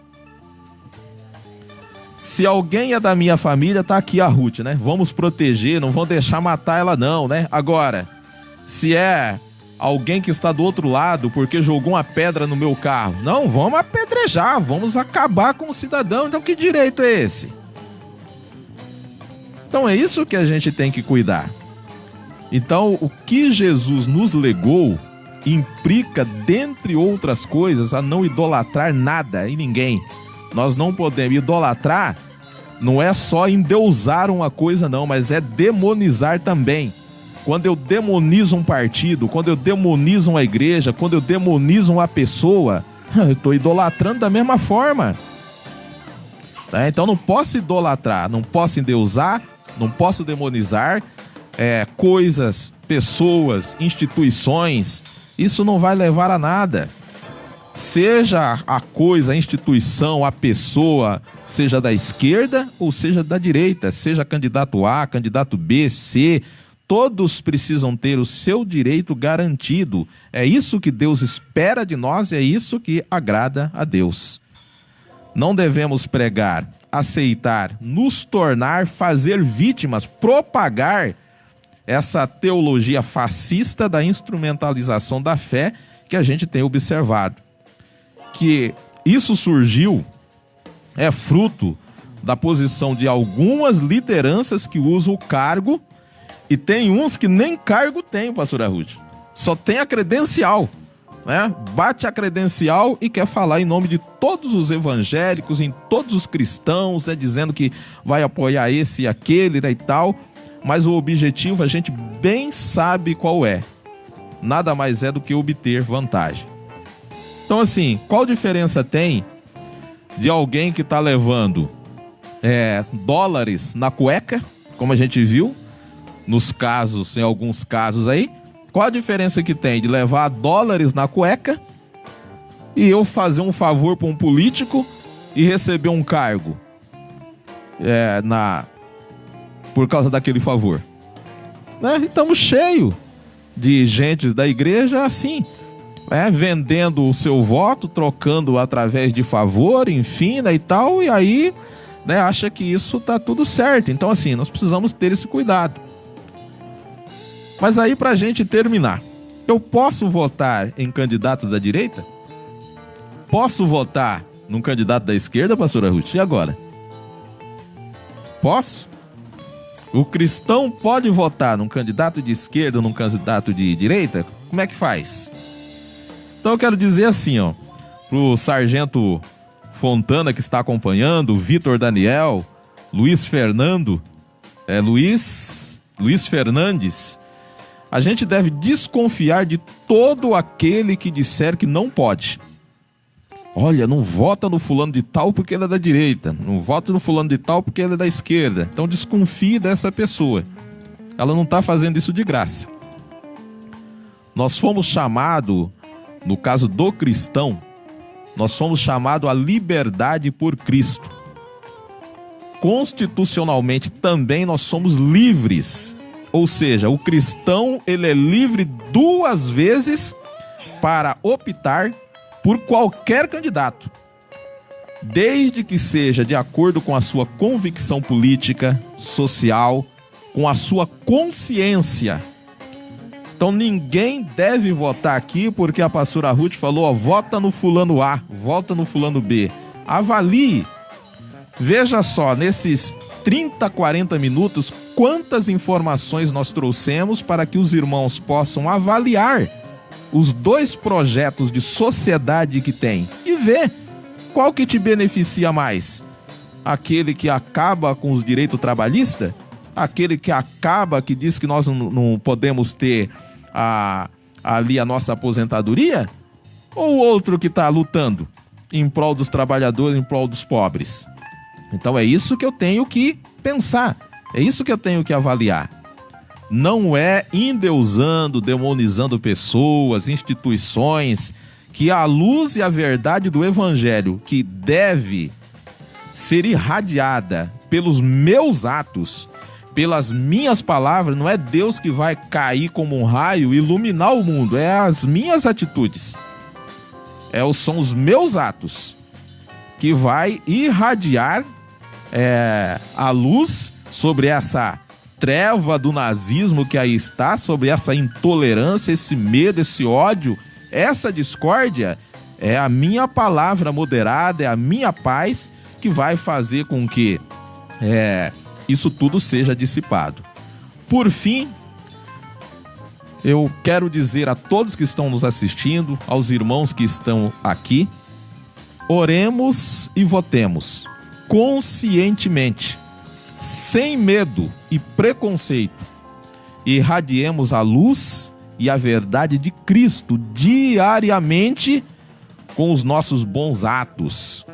Speaker 3: Se alguém é da minha família, tá aqui a Ruth, né? Vamos proteger, não vão deixar matar ela não, né? Agora, se é alguém que está do outro lado porque jogou uma pedra no meu carro, não, vamos apedrejar, vamos acabar com o cidadão. Então que direito é esse? Então é isso que a gente tem que cuidar. Então o que Jesus nos legou implica, dentre outras coisas, a não idolatrar nada e ninguém. Nós não podemos idolatrar, não é só endeusar uma coisa não, mas é demonizar também. Quando eu demonizo um partido, quando eu demonizo uma igreja, quando eu demonizo uma pessoa, eu estou idolatrando da mesma forma. Então não posso idolatrar, não posso endeusar, não posso demonizar coisas, pessoas, instituições. Isso não vai levar a nada. Seja a coisa, a instituição, a pessoa, seja da esquerda ou seja da direita, seja candidato A, candidato B, C, todos precisam ter o seu direito garantido. É isso que Deus espera de nós e é isso que agrada a Deus. Não devemos pregar, aceitar, nos tornar, fazer vítimas, propagar essa teologia fascista da instrumentalização da fé que a gente tem observado. Que isso surgiu, é fruto da posição de algumas lideranças que usam o cargo, e tem uns que nem cargo tem, pastora Ruth, só tem a credencial, né? Bate a credencial e quer falar em nome de todos os evangélicos, em todos os cristãos, né? Dizendo que vai apoiar esse e aquele, né, e tal, mas o objetivo a gente bem sabe qual é. Nada mais é do que obter vantagem. Então assim, qual diferença tem de alguém que está levando dólares na cueca, como a gente viu nos casos, em alguns casos aí? Qual a diferença que tem de levar dólares na cueca e eu fazer um favor para um político e receber um cargo por causa daquele favor? Né? Estamos cheios de gente da igreja assim, vendendo o seu voto, trocando através de favor, enfim, né, e tal, e aí acha que isso está tudo certo. Então assim, nós precisamos ter esse cuidado. Mas aí, para a gente terminar, eu posso votar em candidatos da direita? Posso votar num candidato da esquerda, pastora Ruth? E agora? Posso? O cristão pode votar num candidato de esquerda ou num candidato de direita? Como é que faz? Então eu quero dizer assim, pro sargento Fontana que está acompanhando, Vitor Daniel, Luiz Fernando, Luiz Fernandes, a gente deve desconfiar de todo aquele que disser que não pode. Olha, não vota no fulano de tal porque ele é da direita, não vota no fulano de tal porque ele é da esquerda. Então desconfie dessa pessoa. Ela não está fazendo isso de graça. Nós fomos chamados, no caso do cristão, nós somos chamados à liberdade por Cristo. Constitucionalmente também nós somos livres. Ou seja, o cristão ele é livre 2 vezes para optar por qualquer candidato, desde que seja de acordo com a sua convicção política, social, com a sua consciência. Então ninguém deve votar aqui porque a pastora Ruth falou, vota no fulano A, vota no fulano B. Avalie. Veja só, nesses 30, 40 minutos, quantas informações nós trouxemos para que os irmãos possam avaliar os 2 projetos de sociedade que tem e ver qual que te beneficia mais. Aquele que acaba com os direitos trabalhistas? Aquele que acaba, que diz que nós não podemos ter ali a nossa aposentadoria? Ou outro que está lutando em prol dos trabalhadores, em prol dos pobres? Então é isso que eu tenho que pensar, é isso que eu tenho que avaliar. Não é endeusando, demonizando pessoas, instituições, que a luz e a verdade do evangelho, que deve ser irradiada pelos meus atos, pelas minhas palavras, não é Deus que vai cair como um raio e iluminar o mundo, é as minhas atitudes, são os meus atos que vai irradiar a luz sobre essa treva do nazismo que aí está, sobre essa intolerância, esse medo, esse ódio, essa discórdia. É a minha palavra moderada, é a minha paz que vai fazer com que isso tudo seja dissipado. Por fim, eu quero dizer a todos que estão nos assistindo, aos irmãos que estão aqui, oremos e votemos conscientemente, sem medo e preconceito, e irradiemos a luz e a verdade de Cristo diariamente com os nossos bons atos.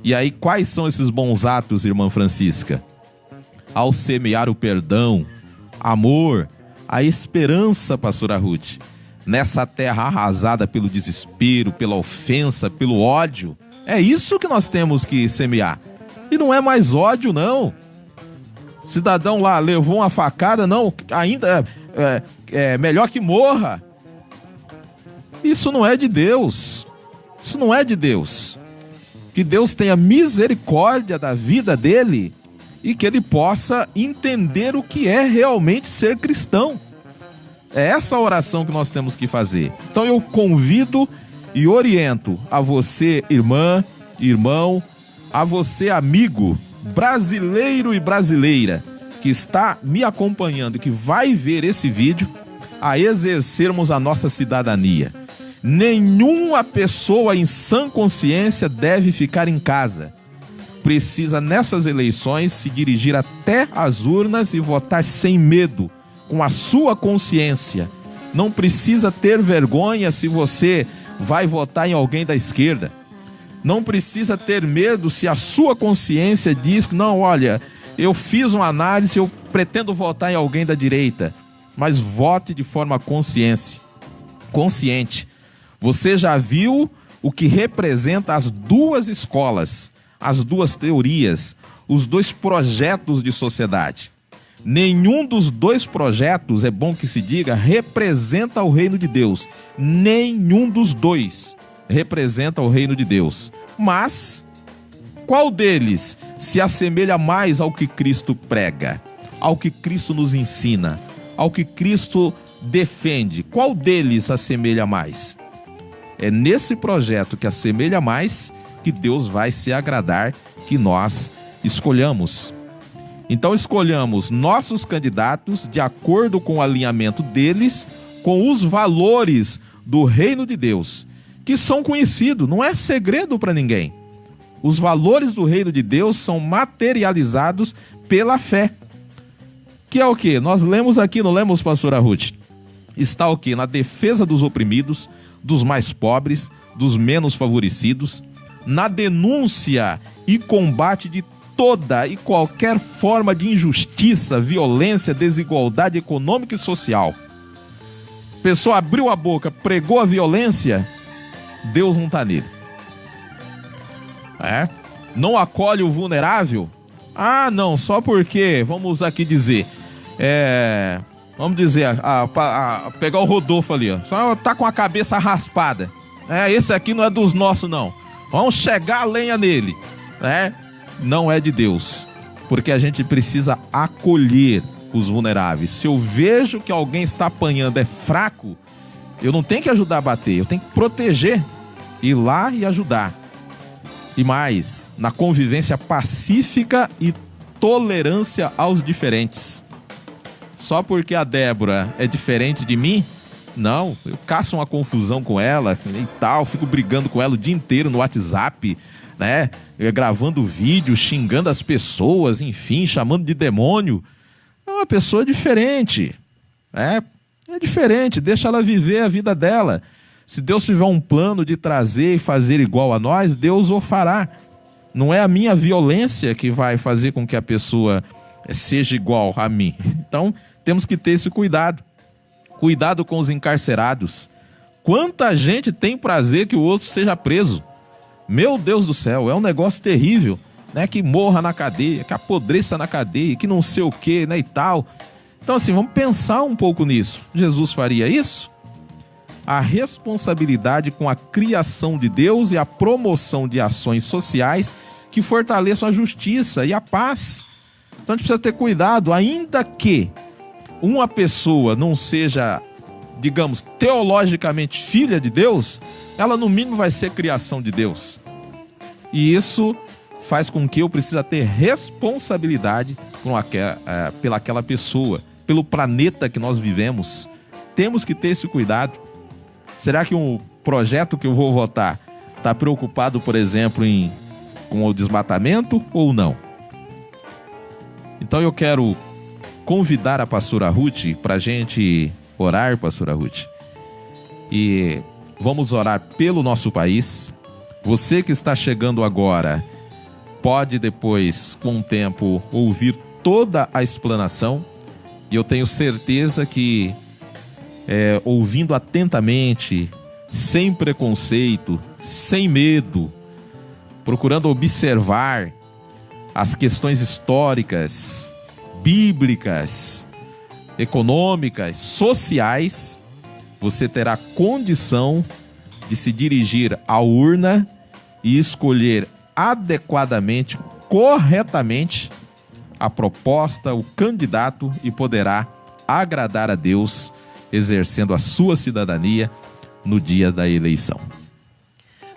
Speaker 3: E aí, quais são esses bons atos, irmã Francisca? Ao semear o perdão, amor, a esperança, pastora Ruth, nessa terra arrasada pelo desespero, pela ofensa, pelo ódio. É isso que nós temos que semear. E não é mais ódio, não. Cidadão lá levou uma facada, não, ainda é melhor que morra. Isso não é de Deus. Isso não é de Deus. Que Deus tenha misericórdia da vida dele e que ele possa entender o que é realmente ser cristão. É essa oração que nós temos que fazer. Então eu convido e oriento a você, irmã, irmão, a você, amigo, brasileiro e brasileira, que está me acompanhando e que vai ver esse vídeo, a exercermos a nossa cidadania. Nenhuma pessoa em sã consciência deve ficar em casa. precisa nessas eleições se dirigir até as urnas e votar sem medo, com a sua consciência. Não precisa ter vergonha se você vai votar em alguém da esquerda. Não precisa ter medo se a sua consciência diz que não, olha, eu fiz uma análise, eu pretendo votar em alguém da direita. Mas vote de forma consciente. Você já viu o que representa as duas escolas, as duas teorias, os dois projetos de sociedade. Nenhum dos dois projetos, é bom que se diga, representa o reino de Deus. Nenhum dos dois representa o reino de Deus. Mas qual deles se assemelha mais ao que Cristo prega, ao que Cristo nos ensina, ao que Cristo defende? Qual deles assemelha mais? É nesse projeto que assemelha mais que Deus vai se agradar que nós escolhamos. Então escolhamos nossos candidatos de acordo com o alinhamento deles com os valores do reino de Deus, que são conhecidos, não é segredo para ninguém. Os valores do reino de Deus são materializados pela fé. Que é o quê? Nós lemos aqui, não lemos, pastora Ruth? Está o quê? Na defesa dos oprimidos, dos mais pobres, dos menos favorecidos, na denúncia e combate de toda e qualquer forma de injustiça, violência, desigualdade econômica e social. A pessoa abriu a boca, pregou a violência, Deus não está nele. Não acolhe o vulnerável? Ah, não, só porque, vamos aqui dizer, pegar o Rodolfo ali, ó, só tá com a cabeça raspada. Esse aqui não é dos nossos, não. Vamos chegar a lenha nele. Não é de Deus, porque a gente precisa acolher os vulneráveis. Se eu vejo que alguém está apanhando, é fraco, eu não tenho que ajudar a bater, eu tenho que proteger, ir lá e ajudar. E mais, na convivência pacífica e tolerância aos diferentes. Só porque a Débora é diferente de mim, não, eu caço uma confusão com ela e tal, fico brigando com ela o dia inteiro no WhatsApp, né? Gravando vídeo, xingando as pessoas, enfim, chamando de demônio. É uma pessoa diferente. É diferente, deixa ela viver a vida dela. Se Deus tiver um plano de trazer e fazer igual a nós, Deus o fará. Não é a minha violência que vai fazer com que a pessoa seja igual a mim. Então, temos que ter esse cuidado. Cuidado com os encarcerados. Quanta gente tem prazer que o outro seja preso. Meu Deus do céu, é um negócio terrível, né? Que morra na cadeia, que apodreça na cadeia, que não sei o que, né, e tal. Então assim, vamos pensar um pouco nisso. Jesus faria isso? A responsabilidade com a criação de Deus e a promoção de ações sociais que fortaleçam a justiça e a paz. Então a gente precisa ter cuidado, ainda que uma pessoa não seja, digamos, teologicamente filha de Deus, ela no mínimo vai ser criação de Deus. E isso faz com que eu precise ter responsabilidade pelaquela pessoa, pelo planeta que nós vivemos. Temos que ter esse cuidado. Será que um projeto que eu vou votar está preocupado, por exemplo, com o desmatamento ou não? Então eu quero convidar a pastora Ruth para a gente orar, pastora Ruth. E vamos orar pelo nosso país. Você que está chegando agora, pode depois, com o tempo, ouvir toda a explanação. E eu tenho certeza que, ouvindo atentamente, sem preconceito, sem medo, procurando observar as questões históricas, bíblicas, econômicas, sociais, você terá condição de se dirigir à urna e escolher adequadamente, corretamente, a proposta, o candidato, e poderá agradar a Deus exercendo a sua cidadania no dia da eleição.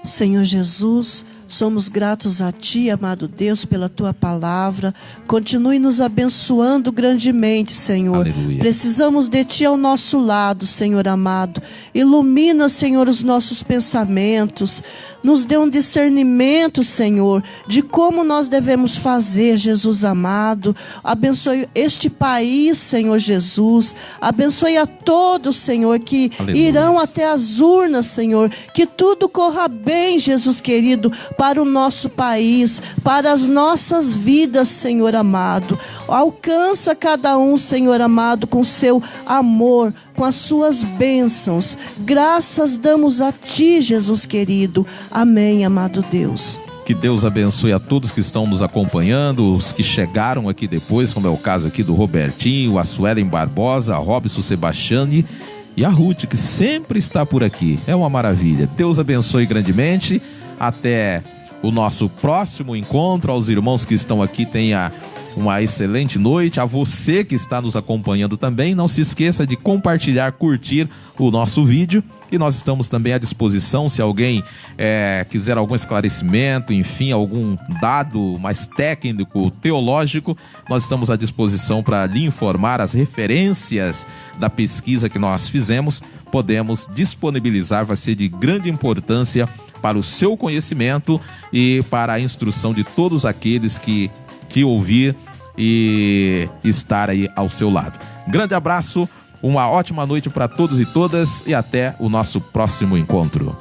Speaker 2: Senhor Jesus, somos gratos a Ti, amado Deus, pela Tua palavra. Continue nos abençoando grandemente, Senhor.
Speaker 3: Aleluia.
Speaker 2: Precisamos de Ti ao nosso lado, Senhor amado. Ilumina, Senhor, os nossos pensamentos. Nos dê um discernimento, Senhor, de como nós devemos fazer, Jesus amado. Abençoe este país, Senhor Jesus. Abençoe a todos, Senhor, que
Speaker 3: Aleluia.
Speaker 2: Irão até as urnas, Senhor. Que tudo corra bem, Jesus querido, para o nosso país, para as nossas vidas, Senhor amado. Alcança cada um, Senhor amado, com seu amor, com as suas bênçãos. Graças damos a Ti, Jesus querido. Amém, amado Deus.
Speaker 3: Que Deus abençoe a todos que estão nos acompanhando, os que chegaram aqui depois, como é o caso aqui do Robertinho, a Suelen Barbosa, a Robson Sebastiani e a Ruth, que sempre está por aqui. É uma maravilha. Deus abençoe grandemente. Até o nosso próximo encontro. Aos irmãos que estão aqui, tenha uma excelente noite. A você que está nos acompanhando também, não se esqueça de compartilhar, curtir o nosso vídeo. E nós estamos também à disposição, se alguém quiser algum esclarecimento, enfim, algum dado mais técnico, teológico, nós estamos à disposição para lhe informar as referências da pesquisa que nós fizemos. Podemos disponibilizar, vai ser de grande importância para o seu conhecimento e para a instrução de todos aqueles que ouvir e estar aí ao seu lado. Grande abraço. Uma ótima noite para todos e todas e até o nosso próximo encontro.